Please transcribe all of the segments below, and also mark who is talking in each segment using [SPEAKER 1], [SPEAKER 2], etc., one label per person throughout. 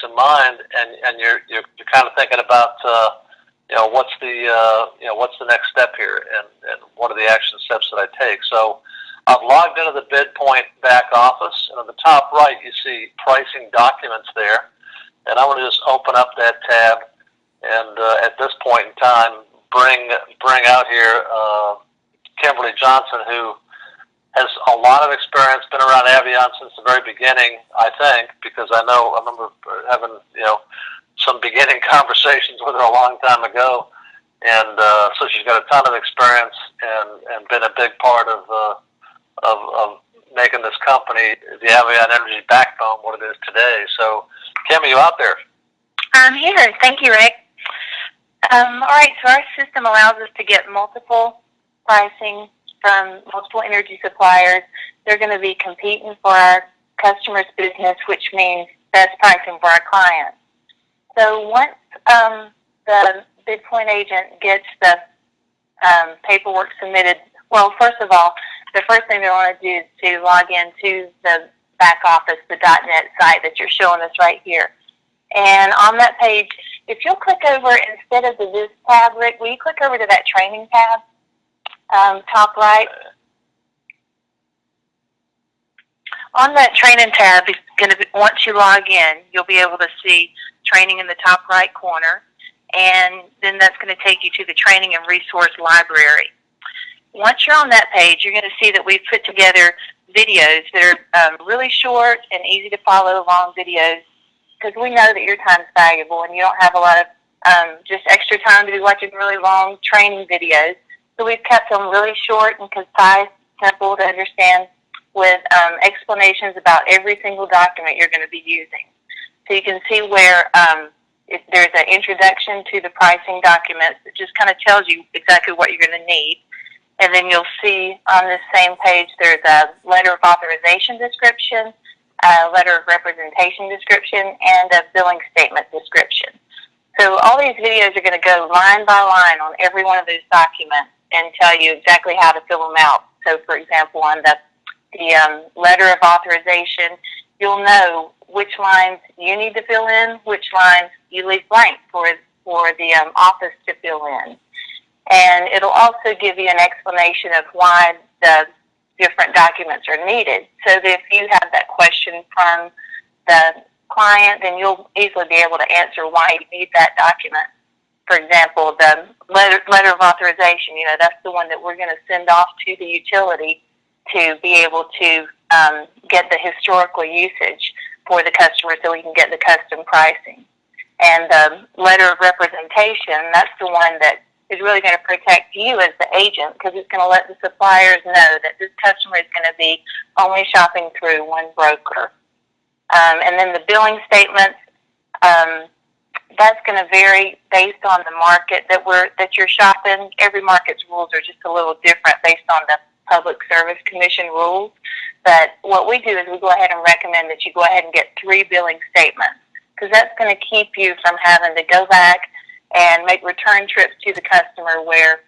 [SPEAKER 1] in mind, and you're kind of thinking about what's the next step here, and what are the action steps that I take. So I've logged into the Bidpoint back office, and on the top right you see pricing documents there, and I want to just open up that tab, and at this point in time bring out here Kimberly Johnson, who has a lot of experience, been around Avion since the very beginning, I think, because I remember having, some beginning conversations with her a long time ago. And so she's got a ton of experience and been a big part of making this company, the Avion Energy backbone, what it is today. So, Kim, are you out there?
[SPEAKER 2] I'm here. Thank you, Rick. All right, so our system allows us to get multiple pricing from multiple energy suppliers. They're going to be competing for our customers' business, which means best pricing for our clients. So once the Bidpoint agent gets the paperwork submitted, well, first of all, the first thing they want to do is to log into the back office, the .net site that you're showing us right here. And on that page, if you'll click over, instead of the This tab, Rick, will you click over to that Training tab? Top right. On that Training tab, it's going to be, once you log in, you'll be able to see Training in the top right corner, and then that's going to take you to the Training and Resource Library. Once you're on that page, you're going to see that we've put together videos that are really short and easy to follow, long videos, because we know that your time is valuable and you don't have a lot of just extra time to be watching really long training videos. So we've kept them really short and concise, simple to understand, with explanations about every single document you're going to be using. So you can see where there's an introduction to the pricing documents that just kind of tells you exactly what you're going to need. And then you'll see on this same page there's a letter of authorization description, a letter of representation description, and a billing statement description. So all these videos are going to go line by line on every one of those documents and tell you exactly how to fill them out. So, for example, on the letter of authorization, you'll know which lines you need to fill in, which lines you leave blank for the office to fill in. And it'll also give you an explanation of why the different documents are needed. So that if you have that question from the client, then you'll easily be able to answer why you need that document. For example, the letter of authorization, that's the one that we're going to send off to the utility to be able to get the historical usage for the customer so we can get the custom pricing. And the letter of representation, that's the one that is really going to protect you as the agent, because it's going to let the suppliers know that this customer is going to be only shopping through one broker. And then the billing statements, that's going to vary based on the market that you're shopping. Every market's rules are just a little different based on the Public Service Commission rules. But what we do is we go ahead and recommend that you go ahead and get 3 billing statements, because that's going to keep you from having to go back and make return trips to the customer where,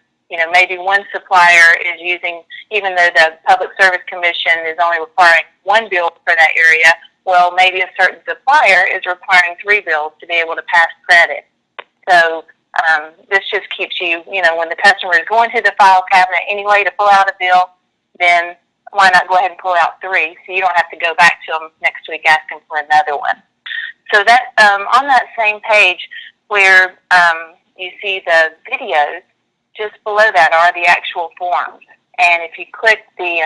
[SPEAKER 2] maybe one supplier is using, even though the Public Service Commission is only requiring 1 bill for that area, well, maybe a certain supplier is requiring 3 bills to be able to pass credit. So this just keeps you, when the customer is going to the file cabinet anyway to pull out a bill, then why not go ahead and pull out 3 so you don't have to go back to them next week asking for another one. So that on that same page where you see the videos, just below that are the actual forms. And if you click the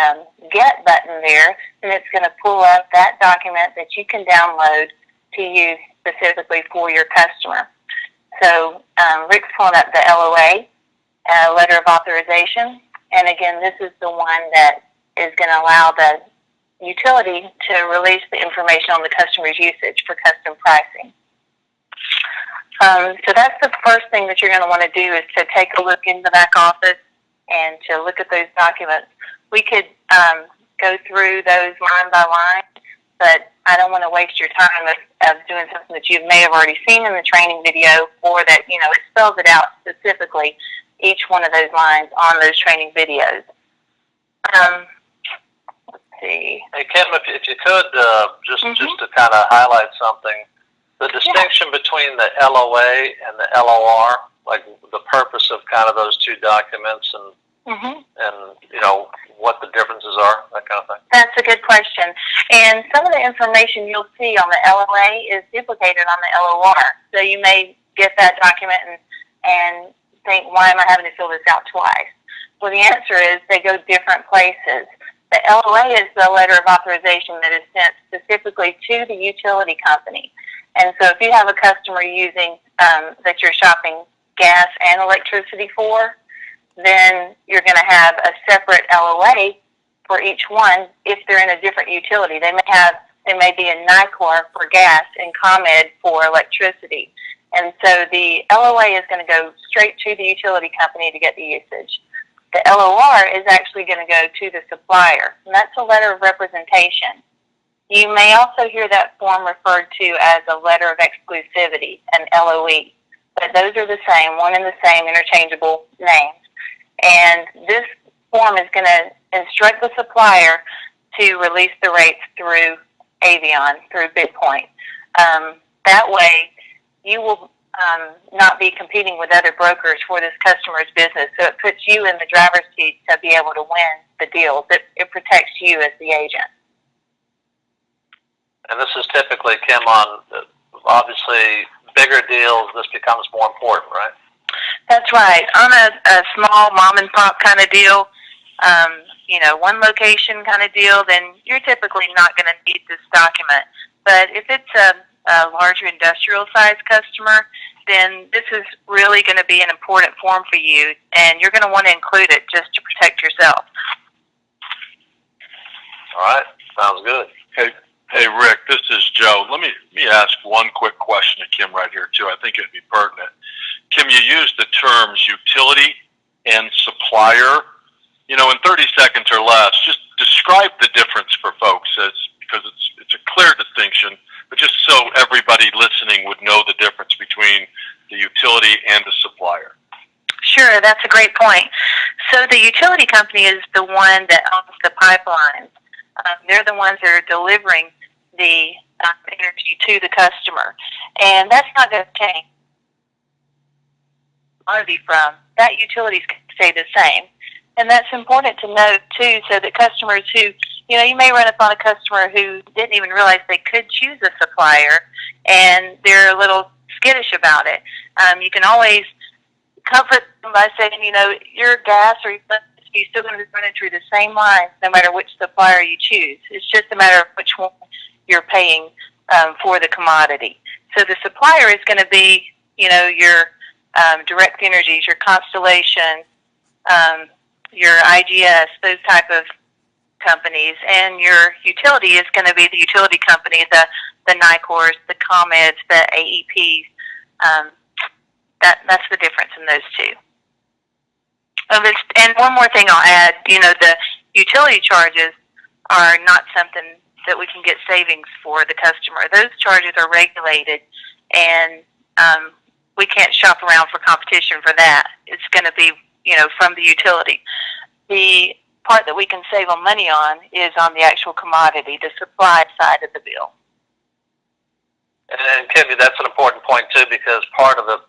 [SPEAKER 2] Get button there, then it's going to pull up that document that you can download to use specifically for your customer. So Rick's pulling up the LOA, letter of authorization. And again, this is the one that is going to allow the utility to release the information on the customer's usage for custom pricing. So that's the first thing that you're going to want to do, is to take a look in the back office and to look at those documents. We could go through those line by line, but I don't want to waste your time of doing something that you may have already seen in the training video, or that, it spells it out specifically, each one of those lines on those training videos. Let's see.
[SPEAKER 1] Hey, Kim, if you could, just to kind of highlight something, the between the LOA and the LOR, like the purpose of kind of those two documents and what the differences are, that kind of thing?
[SPEAKER 2] That's a good question. And some of the information you'll see on the LOA is duplicated on the LOR. So you may get that document and think, why am I having to fill this out twice? Well, the answer is they go different places. The LOA is the letter of authorization that is sent specifically to the utility company. And so if you have a customer using that you're shopping gas and electricity for, then you're going to have a separate LOA for each one if they're in a different utility. They may be in NICOR for gas and ComEd for electricity. And so the LOA is going to go straight to the utility company to get the usage. The LOR is actually going to go to the supplier, and that's a letter of representation. You may also hear that form referred to as a letter of exclusivity, an LOE, but those are the same, one and the same, interchangeable names. And this form is going to instruct the supplier to release the rates through Avion, through Bidpoint. That way, you will not be competing with other brokers for this customer's business. So it puts you in the driver's seat to be able to win the deals. It protects you as the agent.
[SPEAKER 1] And this is typically, Kim, on obviously bigger deals, this becomes more important, right?
[SPEAKER 2] That's right. On a small mom and pop kind of deal, one location kind of deal, then you're typically not going to need this document. But if it's a larger industrial size customer, then this is really going to be an important form for you, and you're going to want to include it just to protect yourself.
[SPEAKER 1] All right. Sounds good.
[SPEAKER 3] Hey, Rick, this is Joe. Let me ask one quick question to Kim right here, too. I think it'd be pertinent. Kim, you used the terms utility and supplier. In 30 seconds or less, just describe the difference for folks, because it's a clear distinction, but just so everybody listening would know the difference between the utility and the supplier.
[SPEAKER 2] Sure, that's a great point. So the utility company is the one that owns the pipelines. They're the ones that are delivering the energy to the customer. And that's not going to change. From that, utilities can stay the same. And that's important to note, too, so that customers who, you may run upon a customer who didn't even realize they could choose a supplier, and they're a little skittish about it. You can always comfort them by saying, your gas or your electricity is still going to be running through the same lines no matter which supplier you choose. It's just a matter of which one you're paying for the commodity. So the supplier is going to be, your Direct Energies, your Constellation, your IGS, those type of companies, and your utility is going to be the utility company, the NICORs, the ComEds, the AEPs. That's the difference in those two. And one more thing I'll add, the utility charges are not something that we can get savings for the customer. Those charges are regulated, and we can't shop around for competition for that. It's going to be, from the utility. The part that we can save on money on is on the actual commodity, the supply side of the bill.
[SPEAKER 1] And Kimmy, that's an important point too, because part of the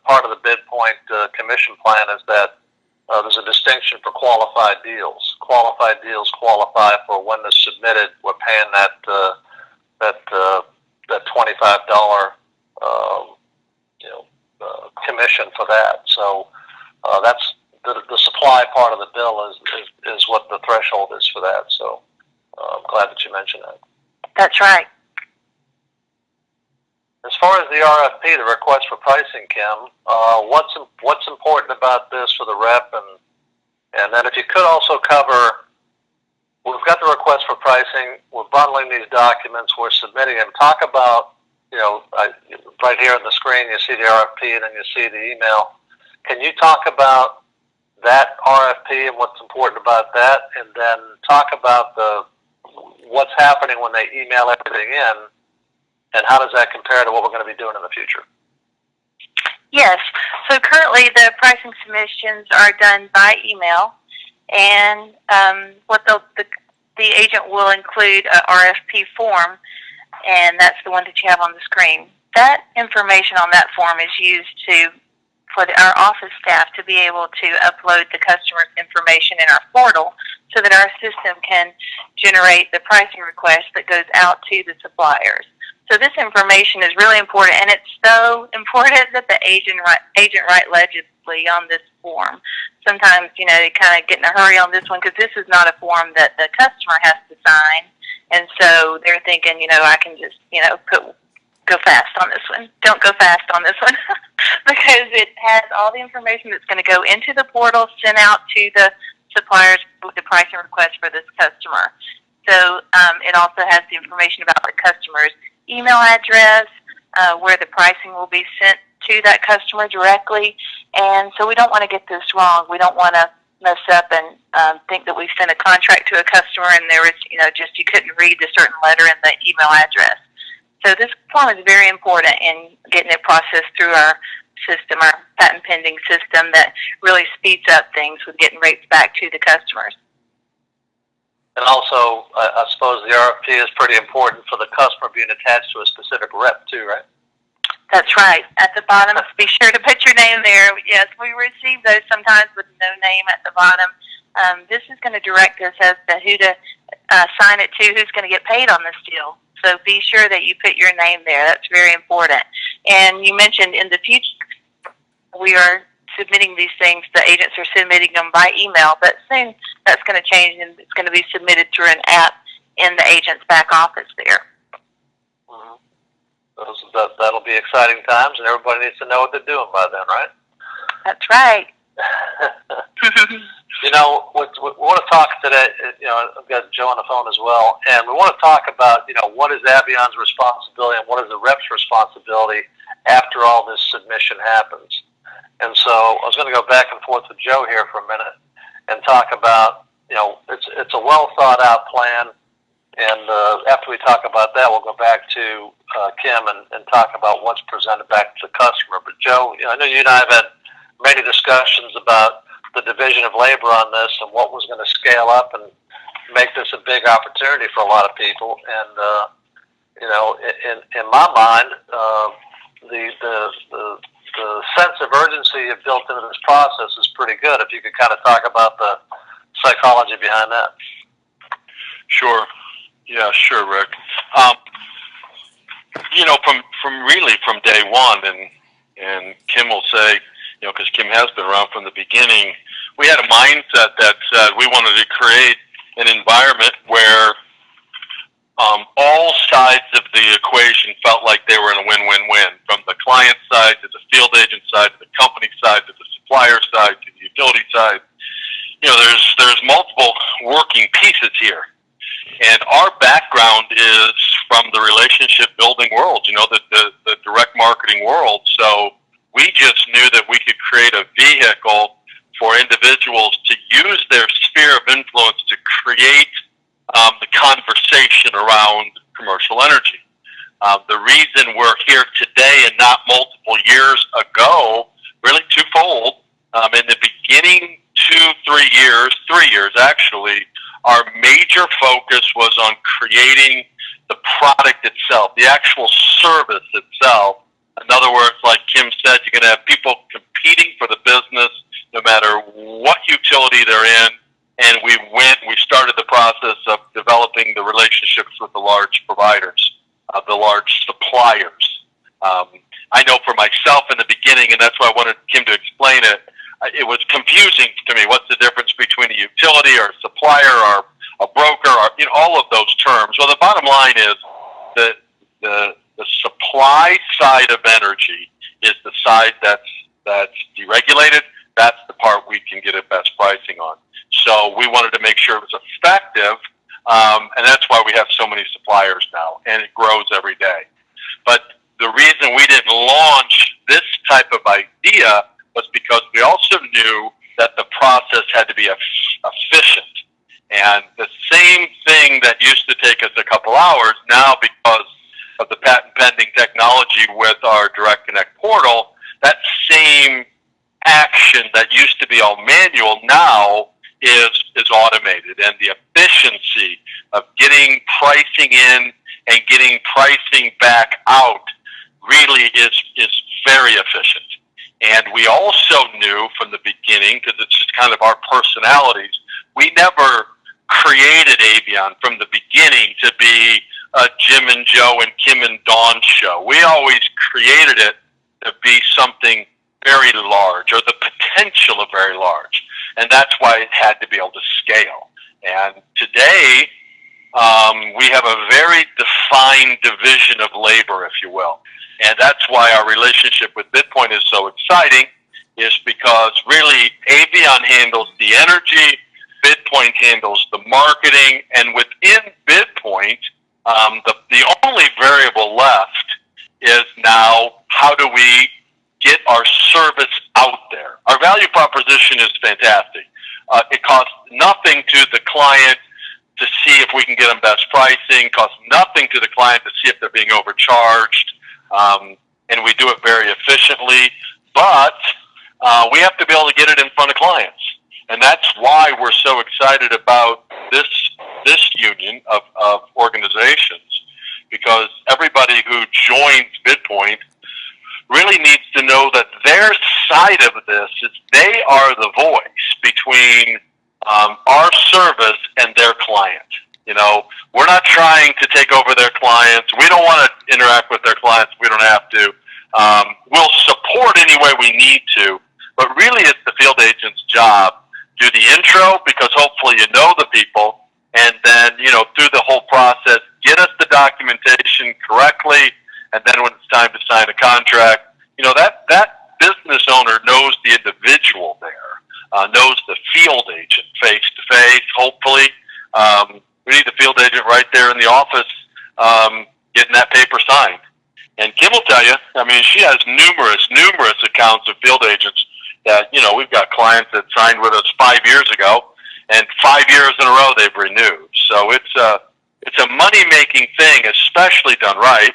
[SPEAKER 1] Bidpoint commission plan is that there's a distinction for qualified deals. Qualified deals qualify for when they're submitted. We're paying that $25 commission for that. So that's the supply part of the bill is what the threshold is for that. So I'm glad that you mentioned that.
[SPEAKER 2] That's right.
[SPEAKER 1] As far as the RFP, the request for pricing, Kim, what's important about this for the rep, and then if you could also cover, we've got the request for pricing, we're bundling these documents, we're submitting them. Talk about, right here on the screen you see the RFP and then you see the email. Can you talk about that RFP and what's important about that, and then talk about what's happening when they email everything in, and how does that compare to what we're going to be doing in the future?
[SPEAKER 2] Yes. So currently the pricing submissions are done by email, and what the agent will include a RFP form, and that's the one that you have on the screen. that information on that form is used for our office staff to be able to upload the customer's information in our portal so that our system can generate the pricing request that goes out to the suppliers. So this information is really important, and it's so important that the agent write legibly on this form. Sometimes, they kind of get in a hurry on this one because this is not a form that the customer has to sign, and so they're thinking, I can just, go fast on this one. Don't go fast on this one because it has all the information that's going to go into the portal, sent out to the suppliers with the pricing request for this customer. So it also has the information about the customer's email address, where the pricing will be sent to that customer directly. And so we don't want to get this wrong. We don't want to mess up and think that we sent a contract to a customer and there was, just you couldn't read the certain letter in the email address. So this form is very important in getting it processed through our system, our patent pending system that really speeds up things with getting rates back to the customers.
[SPEAKER 1] And also, I suppose the RFP is pretty important for the customer being attached to a specific rep too, right?
[SPEAKER 2] That's right. At the bottom, be sure to put your name there. Yes, we receive those sometimes with no name at the bottom. This is going to direct us as to who to sign it to, who's going to get paid on this deal. So be sure that you put your name there. That's very important. And you mentioned in the future, we are submitting these things, the agents are submitting them by email, but soon that's going to change and it's going to be submitted through an app in the agent's back office there.
[SPEAKER 1] Mm-hmm. That'll be exciting times, and everybody needs to know what they're doing by then, right?
[SPEAKER 2] That's right.
[SPEAKER 1] We want to talk today, I've got Joe on the phone as well, and we want to talk about, what is Avion's responsibility and what is the rep's responsibility after all this submission happens. And so I was going to go back and forth with Joe here for a minute and talk about, it's a well thought out plan. And after we talk about that, we'll go back to Kim and talk about what's presented back to the customer. But Joe, I know you and I have had many discussions about the division of labor on this and what was going to scale up and make this a big opportunity for a lot of people. And in my mind, the sense of urgency you've built into this process is pretty good. If you could kind of talk about the psychology behind that.
[SPEAKER 3] Sure. Yeah, sure, Rick. From day one, and Kim will say, because Kim has been around from the beginning, we had a mindset that said we wanted to create an environment where all sides of the equation felt like they were in a win-win-win, from the client side to the field agent side to the company side to the supplier side to the utility side. There's multiple working pieces here. And our background is from the relationship building world, the direct marketing world. So we just knew that we could create a vehicle for individuals to use their sphere of influence to create the conversation around commercial energy. The reason we're here today and not multiple years ago, really twofold. In the beginning 3 years actually, our major focus was on creating the product itself, the actual service itself. In other words, like Kim said, you're going to have people competing for the business no matter what utility they're in. And we started the process of developing the relationships with the large providers, the large suppliers. I know for myself in the beginning, and that's why I wanted Kim to explain it, it was confusing to me. What's the difference between a utility or a supplier or a broker or all of those terms? Well, the bottom line is that the supply side of energy is the side that's deregulated. That's the part we can get at best pricing on. So we wanted to make sure it was effective, and that's why we have so many suppliers now, and it grows every day. But the reason we didn't launch this type of idea was because we also knew that the process had to be efficient. And the same thing that used to take us a couple hours, now because of the patent pending technology with our Direct Connect portal, that same action that used to be all manual now is automated. And the efficiency of getting pricing in and getting pricing back out really is very efficient. And we also knew from the beginning, because it's just kind of our personalities, we never created Avion from the beginning to be a Jim and Joe and Kim and Dawn show. We always created it to be something very large, or the potential of very large. And that's why it had to be able to scale. And today, we have a very defined division of labor, if you will. And that's why our relationship with Bidpoint is so exciting, is because really Avion handles the energy, Bidpoint handles the marketing, and within Bidpoint, the only variable left is now how do we get our service out there. Our value proposition is fantastic. It costs nothing to the client to see if we can get them best pricing, costs nothing to the client to see if they're being overcharged, and we do it very efficiently, but we have to be able to get it in front of clients. And that's why we're so excited about this union of organizations, because everybody who joins Bidpoint really needs to know that their side of this is they are the voice between our service and their client. You know, we're not trying to take over their clients. We don't want to interact with their clients. We don't have to. We'll support any way we need to, but really it's the field agent's job. Do the intro, because hopefully you know the people, and then, you know, through the whole process, get us the documentation correctly, and then when it's time to sign a contract, you know, that business owner knows the individual there, knows the field agent face to face, hopefully. We need the field agent right there in the office getting that paper signed. And Kim will tell you, I mean, she has numerous accounts of field agents that, you know, we've got clients that signed with us 5 years ago, and 5 years in a row they've renewed. So it's a money-making thing, especially done right.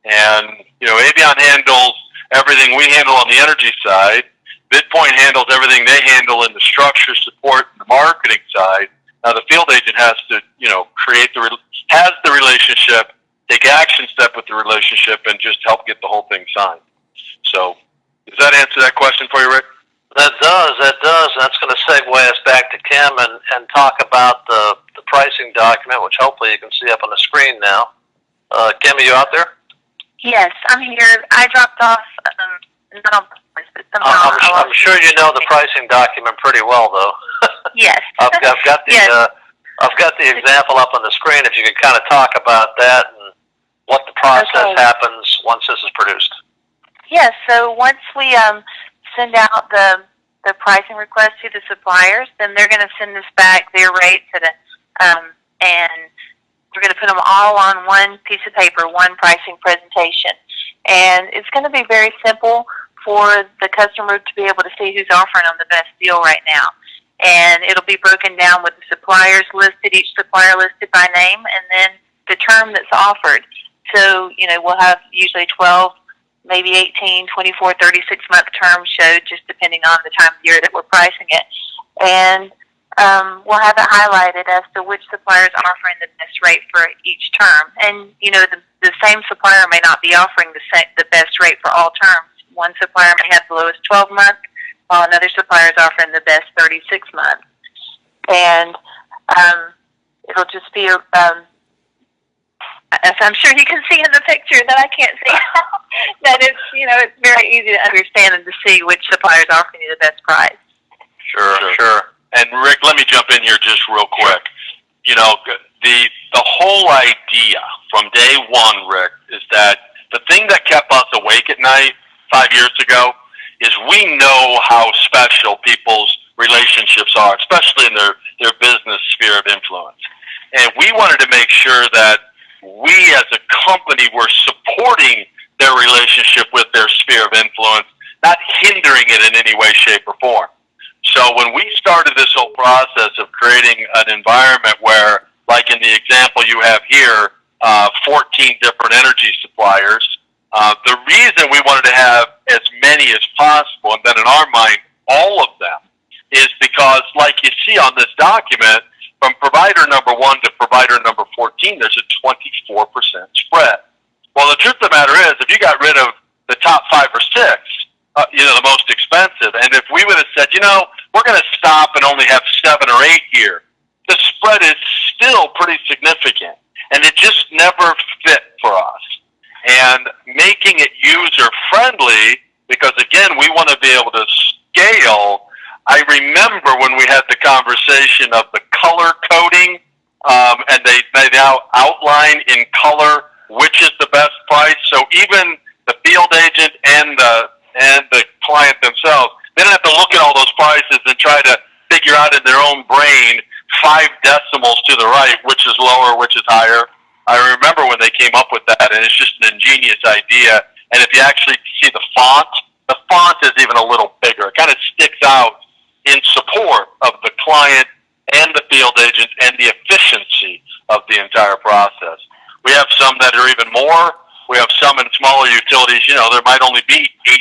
[SPEAKER 3] And, you know, Avion handles everything we handle on the energy side. Bidpoint handles everything they handle in the structure support and the marketing side. Now the field agent has to, you know, has the relationship, take action step with the relationship, and just help get the whole thing signed. So does that answer that question for you, Rick?
[SPEAKER 1] That does. That's going to segue us back to Kim and talk about the pricing document, which hopefully you can see up on the screen now. Kim, are you out there?
[SPEAKER 2] Yes, I'm here. I dropped off, not on purpose, but somehow
[SPEAKER 1] I'm sure you know the pricing document pretty well, though.
[SPEAKER 2] Yes.
[SPEAKER 1] I've got the I've got the example up on the screen. If you could kind of talk about that and what the process happens once this is produced.
[SPEAKER 2] Yes. So once we send out the pricing request to the suppliers, then they're going to send us back their rates and we're going to put them all on one piece of paper, one pricing presentation. And it's going to be very simple for the customer to be able to see who's offering them the best deal right now. And it'll be broken down with the suppliers listed, each supplier listed by name, and then the term that's offered. So, you know, we'll have usually 12, maybe 18, 24, 36-month terms showed, just depending on the time of year that we're pricing it. And we'll have it highlighted as to which supplier is offering the best rate for each term. And, you know, the same supplier may not be offering the best rate for all terms. One supplier may have the lowest 12 months, while another supplier is offering the best 36 months. And it'll just be, as I'm sure you can see in the picture that I can't see, that it's, you know, it's very easy to understand and to see which supplier is offering you the best price.
[SPEAKER 3] Sure. And Rick, let me jump in here just real quick. You know, the whole idea from day one, Rick, is that the thing that kept us awake at night 5 years ago is we know how special people's relationships are, especially in their business sphere of influence. And we wanted to make sure that we as a company were supporting their relationship with their sphere of influence, not hindering it in any way, shape, or form. So when we started this whole process of creating an environment where, like in the example you have here, 14 different energy suppliers, the reason we wanted to have as many as possible, and then in our mind, all of them, is because, like you see on this document, from provider number 1 to provider number 14, there's a 24% spread. Well, the truth of the matter is, if you got rid of the top 5 or 6, the most expensive, and if we would have said, we're going to stop and only have 7 or 8 here, the spread is still pretty significant, and it just never fit for us. And making it user-friendly, because, again, we want to be able to scale. I remember when we had the conversation of the color coding, and they now outline in color which is the best price. So even the field agent and the client themselves, they don't have to look at all those prices and try to figure out in their own brain 5 decimals to the right, which is lower, which is higher. I remember when they came up with that, and it's just an ingenious idea. And if you actually see the font is even a little bigger. It kind of sticks out in support of the client and the field agent and the efficiency of the entire process. We have some that are even more. We have some in smaller utilities. There might only be 8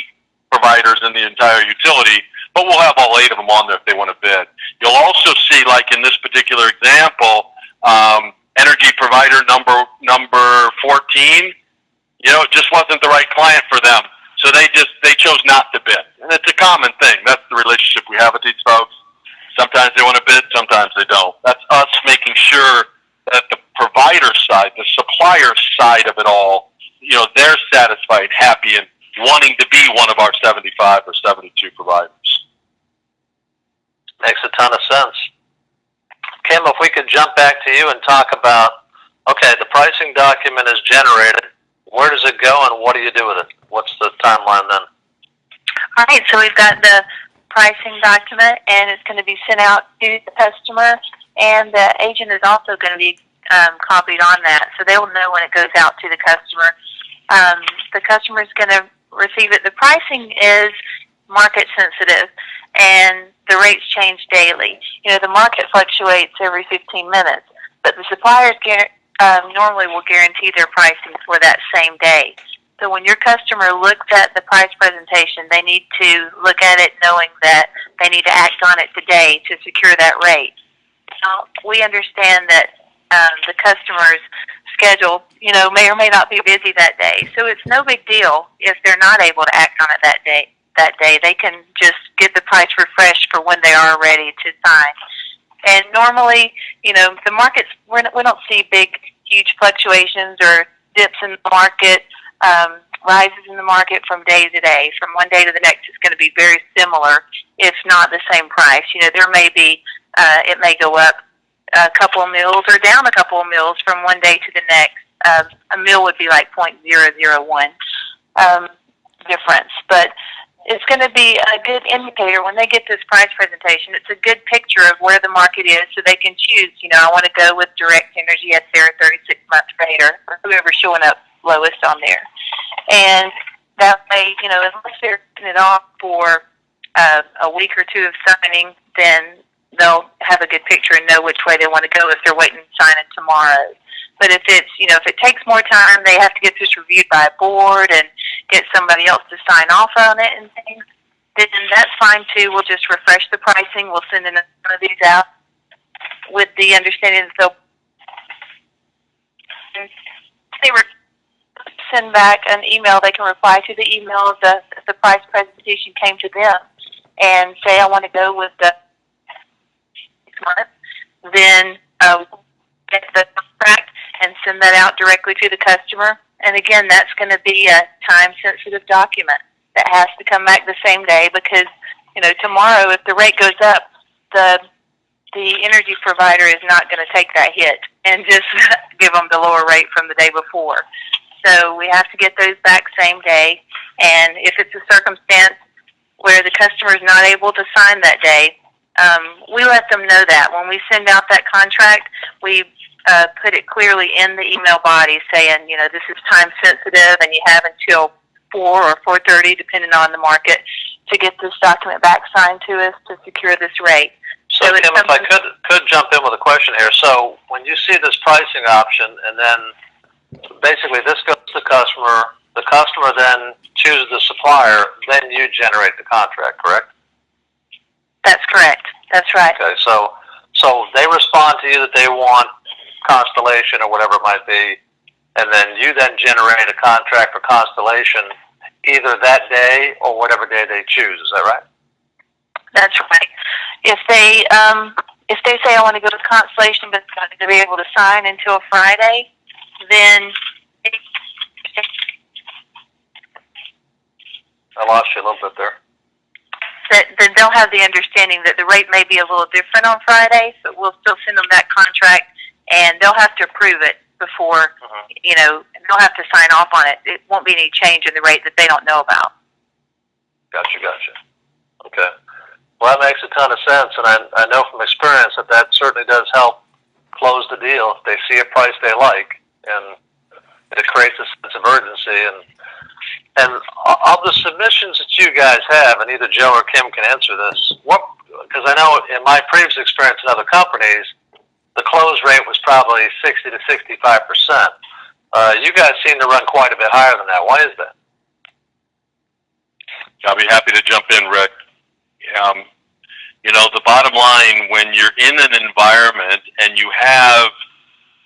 [SPEAKER 3] providers in the entire utility, but we'll have all 8 of them on there if they want to bid. You'll also see, like in this particular example, energy provider number 14, it just wasn't the right client for them. So they chose not to bid. And it's a common thing. That's the relationship we have with these folks. Sometimes they want to bid, sometimes they don't. That's us making sure that the provider side, the supplier side of it all, they're satisfied, happy, and wanting to be one of our 75 or 72 providers.
[SPEAKER 1] Makes a ton of sense. Kim, if we could jump back to you and talk about, okay, the pricing document is generated. Where does it go, and what do you do with it? What's the timeline then?
[SPEAKER 2] All right, so we've got the pricing document, and it's going to be sent out to the customer, and the agent is also going to be copied on that, so they will know when it goes out to the customer. The customer is going to receive it. The pricing is market sensitive, and the rates change daily. The market fluctuates every 15 minutes, but the suppliers normally will guarantee their pricing for that same day. So when your customer looks at the price presentation, they need to look at it knowing that they need to act on it today to secure that rate. Now, we understand that the customer's schedule, may or may not be busy that day. So it's no big deal if they're not able to act on it that day. They can just get the price refreshed for when they are ready to sign. And normally, the markets, we don't see big, huge fluctuations or dips in the market, rises in the market from day to day. From one day to the next, it's going to be very similar, if not the same price. There may be, it may go up a couple of mils or down a couple of mils from one day to the next. A mil would be like 0.001 difference. But it's going to be a good indicator when they get this price presentation. It's a good picture of where the market is, so they can choose. I want to go with Direct Energy at their 36-month rate, or whoever's showing up lowest on there. And that way, unless they're putting it off for a week or two of signing, then they'll have a good picture and know which way they want to go if they're waiting to sign it tomorrow. But if it's, if it takes more time, they have to get this reviewed by a board and get somebody else to sign off on it and things, then that's fine too. We'll just refresh the pricing. We'll send one of these out with the understanding that they send back an email. They can reply to the email if the price presentation came to them and say, I want to go with the 6 months. Then get the contract and send that out directly to the customer. And again, that's going to be a time-sensitive document that has to come back the same day because, tomorrow if the rate goes up, the energy provider is not going to take that hit and just give them the lower rate from the day before. So we have to get those back same day. And if it's a circumstance where the customer is not able to sign that day, we let them know that. When we send out that contract, we put it clearly in the email body saying, this is time sensitive and you have until 4 or 4:30, depending on the market, to get this document back signed to us to secure this rate.
[SPEAKER 1] So Kim, if I could jump in with a question here. So when you see this pricing option and then basically this goes to the customer then chooses the supplier, then you generate the contract, correct?
[SPEAKER 2] That's correct. That's right.
[SPEAKER 1] Okay, so they respond to you that they want Constellation or whatever it might be, and then you then generate a contract for Constellation either that day or whatever day they choose. Is that right?
[SPEAKER 2] That's right. If they say I want to go to Constellation, but not to be able to sign until Friday, then
[SPEAKER 1] I lost you a little bit there.
[SPEAKER 2] then they'll have the understanding that the rate may be a little different on Friday, but we'll still send them that contract, and they'll have to approve it before, they'll have to sign off on it. It won't be any change in the rate that they don't know about.
[SPEAKER 1] Gotcha. Okay. Well, that makes a ton of sense, and I know from experience that certainly does help close the deal if they see a price they like, and it creates a sense of urgency. And of the submissions that you guys have, and either Joe or Kim can answer this, because I know in my previous experience in other companies, the close rate was probably 60 to 65%. You guys seem to run quite a bit higher than that. Why is that?
[SPEAKER 3] I'll be happy to jump in, Rick. The bottom line, when you're in an environment and you have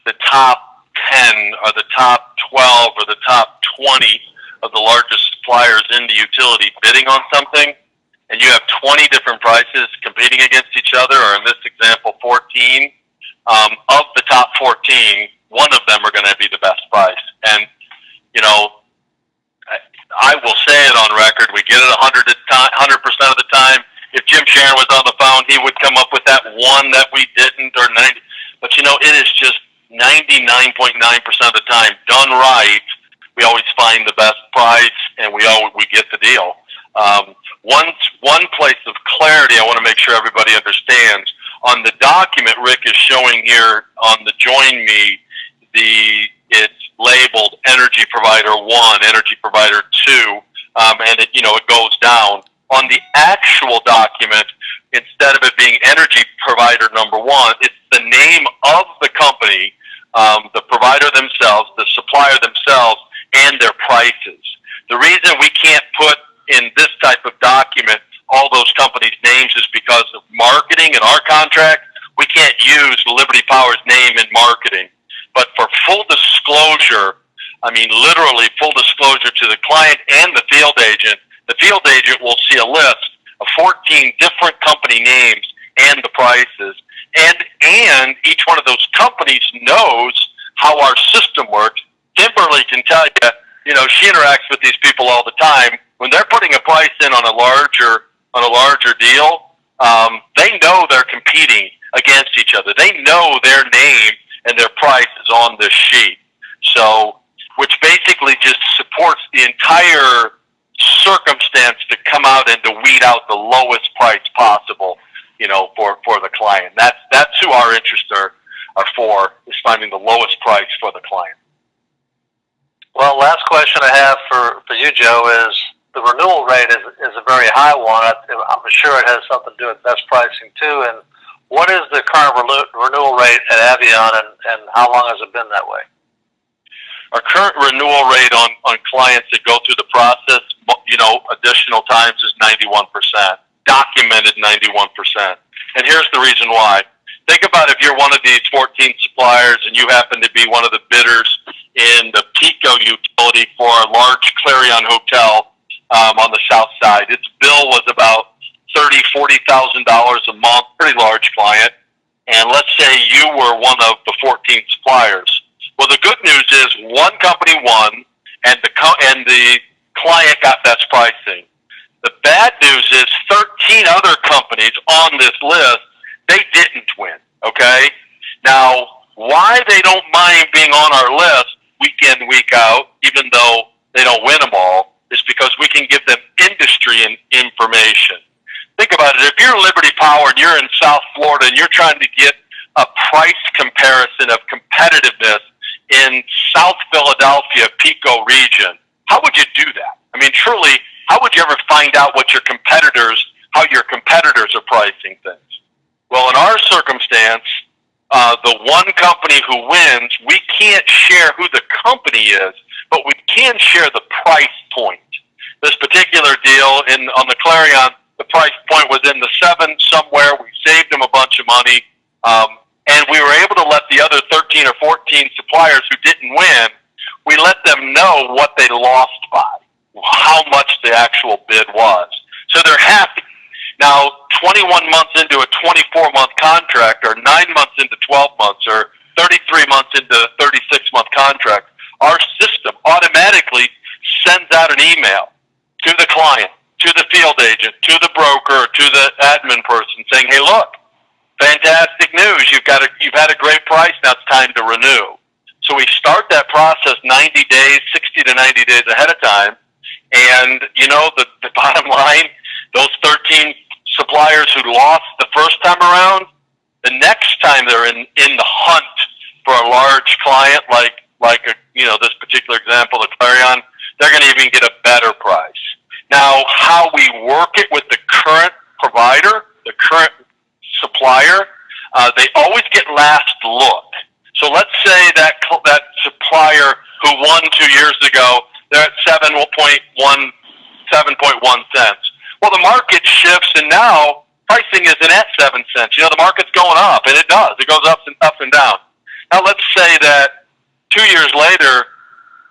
[SPEAKER 3] the top 10 or the top 12 or the top 20 of the largest suppliers in the utility bidding on something, and you have 20 different prices competing against each other, or in this example, 14, of the top 14, one of them are going to be the best price. And, I will say it on record, we get it 100% of the time. If Jim Sharon was on the phone, he would come up with that one that we didn't, or 90. But it is just 99.9% of the time done right. We always find the best price, and we get the deal. One place of clarity I want to make sure everybody understands. On the document Rick is showing here on the Join Me, it's labeled Energy Provider 1, Energy Provider 2, and it goes down. On the actual document, instead of it being Energy Provider number 1, it's the name of the company, the provider themselves, the supplier themselves, and their prices. The reason we can't put in this type of document all those companies' names is because of marketing in our contract. We can't use Liberty Power's name in marketing. But for full disclosure, literally full disclosure to the client and the field agent will see a list of 14 different company names and the prices. And each one of those companies knows how our system works. Kimberly can tell you, she interacts with these people all the time. When they're putting a price in on a larger deal, they know they're competing against each other. They know their name and their price is on this sheet. So, which basically just supports the entire circumstance to come out and to weed out the lowest price possible, for the client. That's who our interests are for, is finding the lowest price for the client.
[SPEAKER 1] Well, last question I have for you, Joe, is the renewal rate is a very high one. I'm sure it has something to do with best pricing too. And what is the current renewal rate at Avion, and how long has it been that way?
[SPEAKER 3] Our current renewal rate on clients that go through the process, additional times is 91%, documented 91%. And here's the reason why. Think about if you're one of these 14 suppliers and you happen to be one of the bidders in the Pico utility for a large Clarion hotel on the south side. Its bill was about $30,000-$40,000 a month, pretty large client. And let's say you were one of the 14 suppliers. Well, the good news is one company won, and the client got best pricing. The bad news is 13 other companies on this list, they didn't win, okay? Now, why they don't mind being on our list week in, week out, even though they don't win them all, is because we can give them industry and information. Think about it. If you're Liberty Power and you're in South Florida and you're trying to get a price comparison of competitiveness in South Philadelphia, Pico region, how would you do that? Truly, how would you ever find out how your competitors are pricing things? Well, in our circumstance, the one company who wins, we can't share who the company is, but we can share the price point. This particular deal on the Clarion, the price point was in the 7 somewhere. We saved them a bunch of money, and we were able to let the other 13 or 14 suppliers who didn't win, we let them know what they lost by, how much the actual bid was. So they're happy. Now, 21 months into a 24-month contract, or 9 months into 12 months, or 33 months into a 36-month contract, our system automatically sends out an email to the client, to the field agent, to the broker, to the admin person saying, hey, look, fantastic news. You've had a great price. Now it's time to renew. So we start that process 90 days, 60 to 90 days ahead of time. And, the bottom line, those 13 suppliers who lost the first time around, the next time they're in the hunt for a large client like this particular example, the Clarion, they're going to even get a better price. Now, how we work it with the current provider, the current supplier, they always get last look. So let's say that supplier who won 2 years ago, they're at 7.1 cents. Well, the market shifts, and now pricing isn't at 7 cents. The market's going up, and it does. It goes up and down. Now, let's say that 2 years later,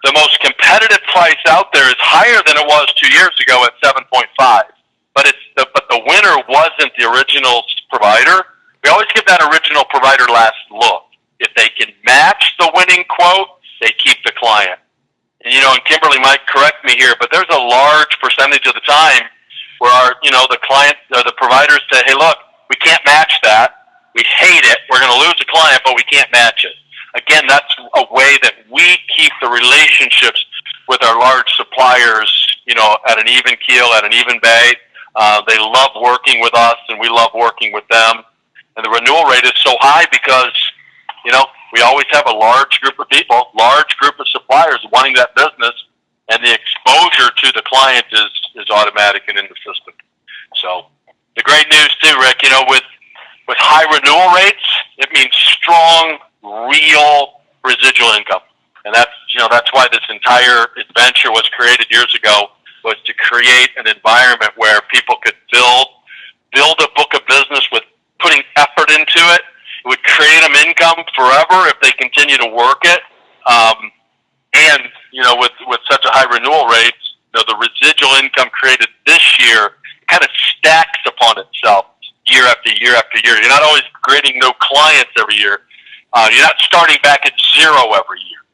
[SPEAKER 3] the most competitive price out there is higher than it was 2 years ago at 7.5. But the winner wasn't the original provider. We always give that original provider last look. If they can match the winning quote, they keep the client. And and Kimberly might correct me here, but there's a large percentage of the time where the client or the providers say, hey, look, we can't match that. We hate it. We're going to lose a client, but we can't match it. Again, that's a way that we keep the relationships with our large suppliers, at an even keel, at an even bay. They love working with us, and we love working with them. And the renewal rate is so high because, we always have a large group of people, large group of suppliers wanting that business, and the exposure to the client is automatic and in the system. So the great news too, Rick, with high renewal rates, it means strong, real residual income. And that's why this entire adventure was created years ago, was to create an environment where people could build a book of business with putting effort into it. It would create them income forever if they continue to work it. And with such a high renewal rate, the residual income created this year kind of stacks upon itself year after year after year. You're not always creating new clients every year. You're not starting back at zero every year.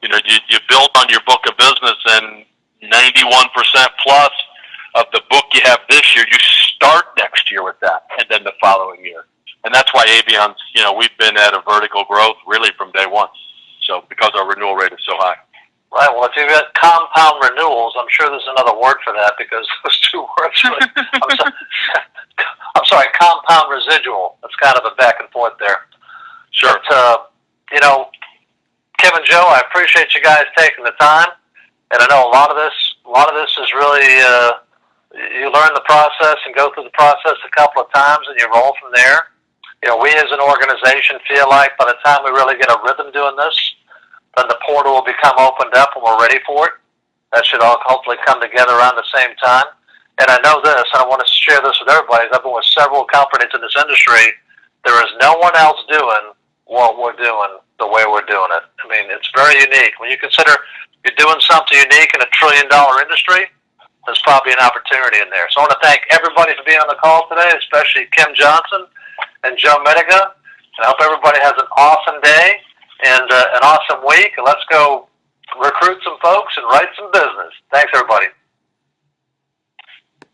[SPEAKER 3] You build on your book of business, and 91% plus of the book you have this year, you start next year with that, and then the following year. And that's why Avion's, we've been at a vertical growth really from day one. So because our renewal rate is so high.
[SPEAKER 1] Right. Well, if you've got compound renewals, I'm sure there's another word for that because those two words. I'm sorry, compound residual. That's kind of a back and forth there.
[SPEAKER 3] Sure.
[SPEAKER 1] But, Kim and Joe, I appreciate you guys taking the time, and I know a lot of this is really you learn the process and go through the process a couple of times, and you roll from there. We as an organization feel like by the time we really get a rhythm doing this, then the portal will become opened up and we're ready for it. That should all hopefully come together around the same time. And I know this, and I want to share this with everybody. I've been with several companies in this industry. There is no one else doing what we're doing the way we're doing it. I mean, it's very unique. When you consider you're doing something unique in a $1 trillion industry, there's probably an opportunity in there. So I want to thank everybody for being on the call today, especially Kim Johnson and Joe Mediga. And I hope everybody has an awesome day and an awesome week. And let's go recruit some folks and write some business. Thanks, everybody.